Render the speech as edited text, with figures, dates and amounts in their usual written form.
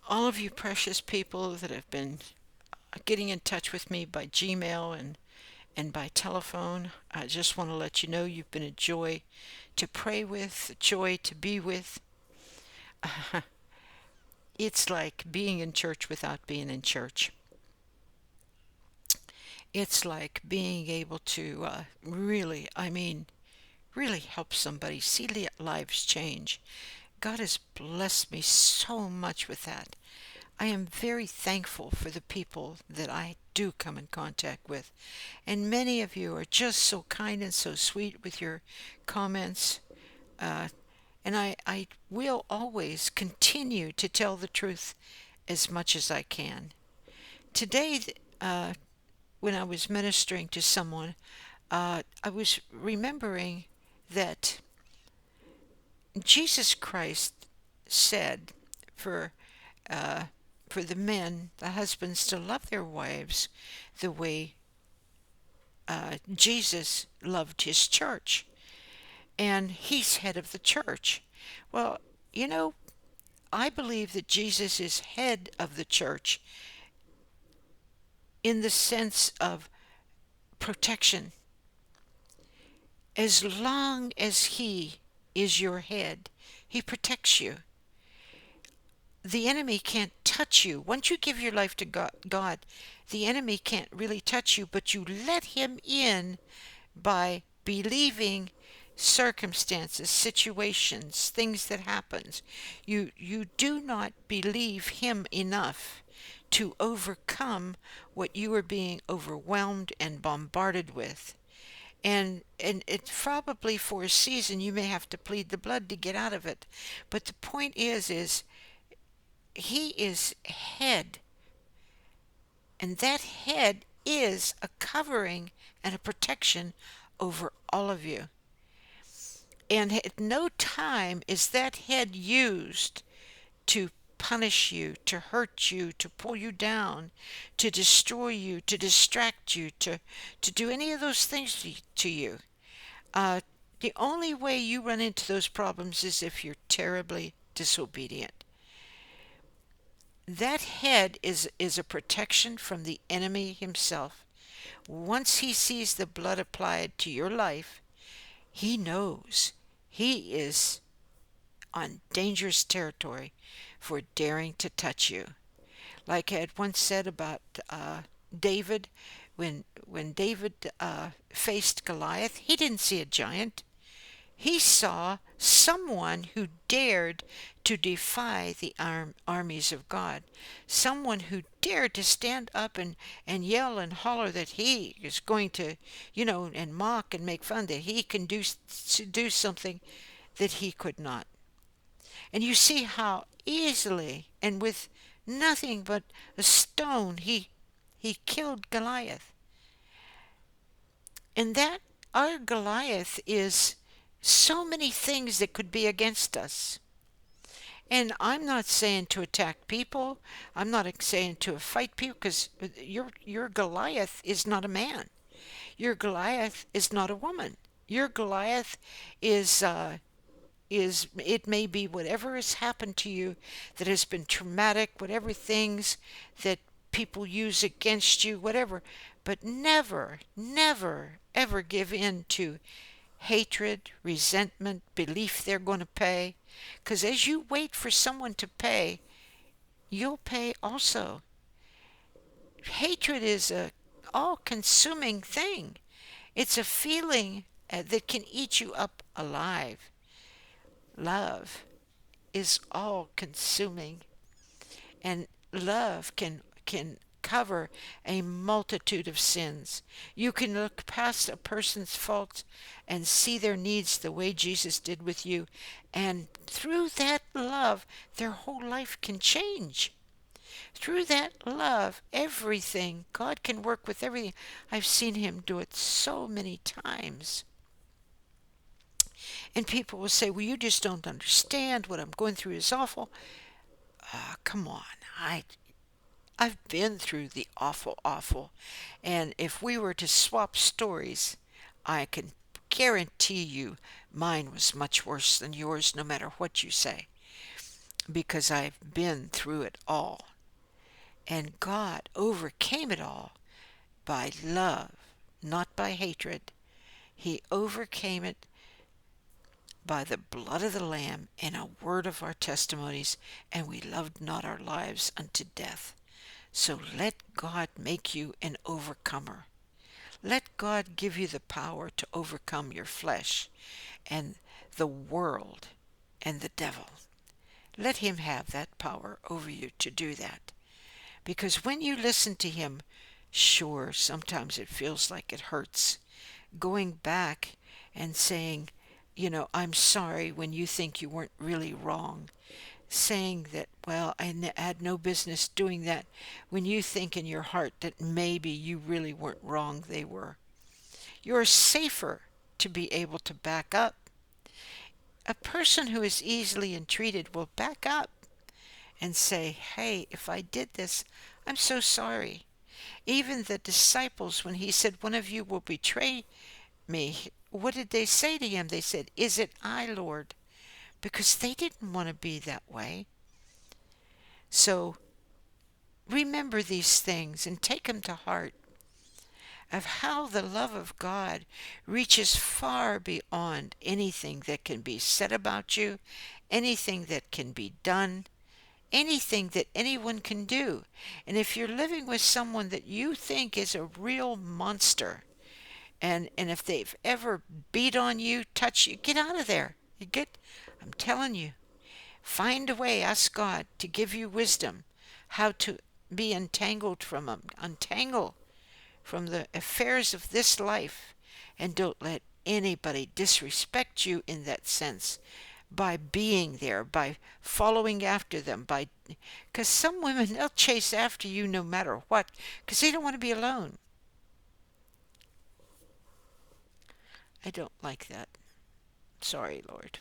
all of you precious people that have been getting in touch with me by Gmail and by telephone. I just want to let you know you've been a joy to pray with, a joy to be with. It's like being in church without being in church. It's like being able to really, really help somebody see lives change. God has blessed me so much with that. I am very thankful for the people that I do come in contact with. And many of you are just so kind and so sweet with your comments. Uh, and I will always continue to tell the truth as much as I can. Today, uh, when I was ministering to someone, I was remembering that Jesus Christ said for uh, for the men, the husbands, to love their wives the way Jesus loved his church, and he's head of the church. Well, you know, I believe that Jesus is head of the church in the sense of protection. As long as he is your head, he protects you. The enemy can't touch you. Once you give your life to God, the enemy can't really touch you, but you let him in by believing circumstances, situations, things that happens. You do not believe him enough to overcome what you are being overwhelmed and bombarded with. And it's probably for a season you may have to plead the blood to get out of it. But the point is he is head, and that head is a covering and a protection over all of you. And at no time is that head used to punish you, to hurt you, to pull you down, to destroy you, to distract you, to do any of those things to you. Uh, the only way you run into those problems is if you're terribly disobedient. That head is a protection from the enemy himself. Once he sees the blood applied to your life, he knows he is on dangerous territory for daring to touch you. Like I had once said about David, when David faced Goliath, he didn't see a giant. He saw someone who dared to defy the armies of God, someone who dared to stand up and yell and holler that he is going to, and mock and make fun that he can do something that he could not. And you see how easily and with nothing but a stone he killed Goliath. And that our Goliath is so many things that could be against us. And I'm not saying to attack people. I'm not saying to fight people, because your Goliath is not a man. Your Goliath is not a woman. Your Goliath is it may be whatever has happened to you that has been traumatic, whatever things that people use against you, whatever. But never, never, ever give in to hatred, resentment, belief they're going to pay. Because as you wait for someone to pay, you'll pay also. Hatred is a all-consuming thing. It's a feeling that can eat you up alive. Love is all-consuming, and love can cover a multitude of sins. You can look past a person's faults and see their needs the way Jesus did with you. And through that love, their whole life can change. Through that love, everything, God can work with everything. I've seen him do it so many times. And people will say, well, you just don't understand. What I'm going through is awful. Come on. I've been through the awful, awful. And if we were to swap stories, I can guarantee you mine was much worse than yours, no matter what you say. because I've been through it all. And God overcame it all by love, not by hatred. He overcame it by the blood of the Lamb and a word of our testimonies, and we loved not our lives unto death. So let God make you an overcomer. Let God give you the power to overcome your flesh and the world and the devil. Let Him have that power over you to do that. Because when you listen to Him, sure, sometimes it feels like it hurts. Going back and saying, I'm sorry when you think you weren't really wrong. Saying that, well, had no business doing that when you think in your heart that maybe you really weren't wrong, they were. You're safer to be able to back up. A person who is easily entreated will back up and say, hey, if I did this, I'm so sorry. Even the disciples, when He said, one of you will betray me, what did they say to Him? They said, is it I, Lord? Because they didn't want to be that way. So remember these things and take them to heart of how the love of God reaches far beyond anything that can be said about you, anything that can be done, anything that anyone can do. And if you're living with someone that you think is a real monster, and if they've ever beat on you, touch you, get out of there. I'm telling you, find a way, ask God to give you wisdom how to be entangled from them. Untangle from the affairs of this life, and don't let anybody disrespect you in that sense by being there, by following after them, because some women, they'll chase after you no matter what, because they don't want to be alone. I don't like that. Sorry, Lord.